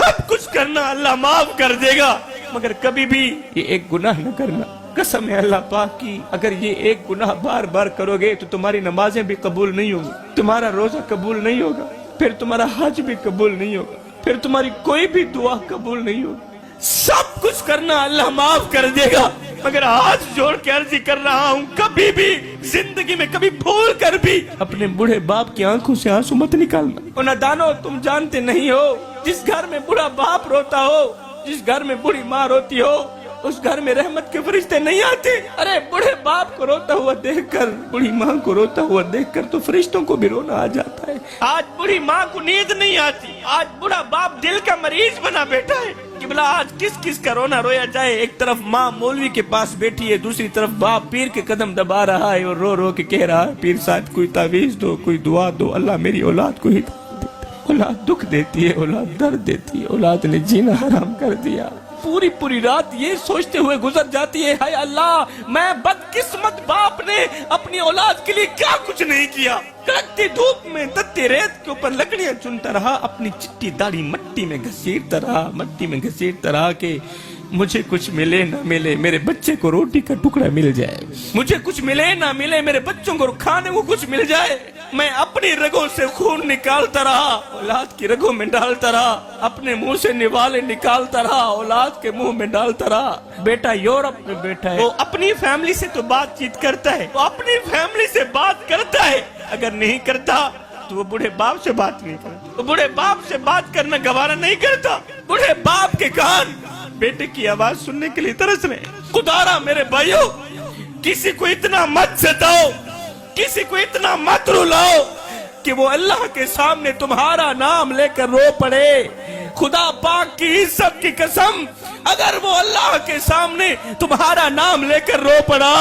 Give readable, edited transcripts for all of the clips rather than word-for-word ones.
सब कुछ करना, अल्लाह माफ कर देगा, मगर कभी भी ये एक गुनाह न करना। कसम है अल्लाह पाक की, अगर ये एक गुनाह बार बार करोगे तो तुम्हारी नमाजें भी कबूल नहीं होगी, तुम्हारा रोजा कबूल नहीं होगा, फिर तुम्हारा हज भी कबूल नहीं होगा, फिर तुम्हारी कोई भी दुआ कबूल नहीं होगी। सब कुछ करना, अल्लाह माफ कर देगा, मगर हाथ जोड़ के अर्जी कर रहा हूँ, कभी भी जिंदगी में कभी भूल कर भी अपने बूढ़े बाप की आंखों से आंसू मत निकालना। और नादानो, तुम जानते नहीं हो, जिस घर में बूढ़ा बाप रोता हो, जिस घर में बूढ़ी माँ रोती हो, उस घर में रहमत के फरिश्ते नहीं आते। अरे बूढ़े बाप को रोता हुआ देखकर, बूढ़ी माँ को रोता हुआ देखकर तो फरिश्तों को भी रोना आ जाता है। आज बूढ़ी माँ को नींद नहीं आती, आज बूढ़ा बाप दिल का मरीज बना बैठा है कि भला आज किस किस का रोना रोया जाए। एक तरफ माँ मौलवी के पास बैठी है, दूसरी तरफ बाप पीर के कदम दबा रहा है और रो रो के कह रहा है, पीर साहब कोई तावीज दो, कोई दुआ दो, अल्लाह मेरी औलाद को हिदायत दे। औलाद दुख देती है, औलाद दर्द देती है, औलाद ने जीना हराम कर दिया। पूरी पूरी रात ये सोचते हुए गुजर जाती है, हाय अल्लाह मैं बदकिस्मत बाप ने अपनी औलाद के लिए क्या कुछ नहीं किया। कड़कती धूप में तत्ती रेत के ऊपर लकड़ियां चुनता रहा, अपनी चिट्टी दाढ़ी मट्टी में घसीटता रहा, मट्टी में घसीटता रहा कि मुझे कुछ मिले ना मिले, मेरे बच्चे को रोटी का टुकड़ा मिल जाए, मुझे कुछ मिले ना मिले, मेरे बच्चों को खाने को कुछ मिल जाए। मैं अपनी रगों से खून निकालता रहा, औलाद की रगों में डालता रहा, अपने मुंह से निवाले निकालता रहा, औलाद के मुंह में डालता रहा। बेटा यूरोप में बैठा है, वो अपनी फैमिली से तो बातचीत करता है, वो अपनी फैमिली से बात करता है, अगर नहीं करता तो वो बूढ़े बाप से बात नहीं करता, वो बूढ़े बाप से बात करना गवारा नहीं करता। बूढ़े बाप के कान बेटे की आवाज सुनने के लिए तरस रहे। खुदारा मेरे भाइयों, किसी को इतना मत सताओ, किसी को इतना मत रुलाओ कि वो अल्लाह के सामने तुम्हारा नाम लेकर रो पड़े। खुदा पाक की इज्जत की कसम, अगर वो अल्लाह के सामने तुम्हारा नाम लेकर रो पड़ा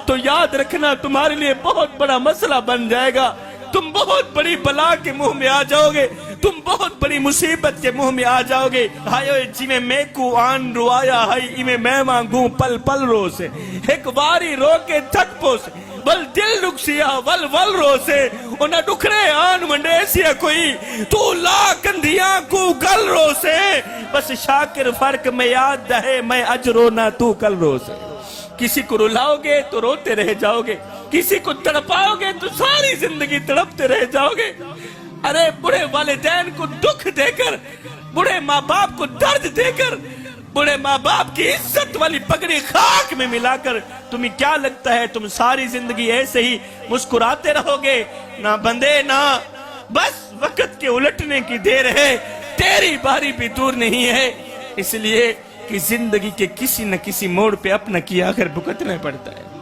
तो याद रखना तुम्हारे लिए बहुत बड़ा मसला बन जाएगा। तुम बहुत बड़ी बला के मुंह में आ जाओगे, तुम बहुत बड़ी मुसीबत के मुंह में आ जाओगे। हायो जिमें मैकू आन रुआया है, इमें मैं मांगू पल पल रो से, एक बारी रो के थक पोस बल दिल दुखसिया वल वल रो से, उन्हें दुखरे आन मंडेसिया कोई तू ला कंधिया को गल रो से, बस शाकिर फर्क में याद रहे मैं अज रोना तू कल रो से। किसी को रुलाओगे तो रोते रह जाओगे, किसी को तड़पाओगे तो सारी जिंदगी तड़पते रह जाओगे। अरे बूढ़े वालिदैन को दुख देकर, बूढ़े माँ बाप को दर्द देकर, बूढ़े माँ बाप की इज्जत वाली पगड़ी खाक में मिलाकर तुम्हें क्या लगता है तुम सारी जिंदगी ऐसे ही मुस्कुराते रहोगे? ना बंदे ना, बस वक्त के उलटने की देर है, तेरी बारी भी दूर नहीं है। इसलिए कि जिंदगी के किसी न किसी मोड़ पे अपना किया आखिर भुगतना पड़ता है।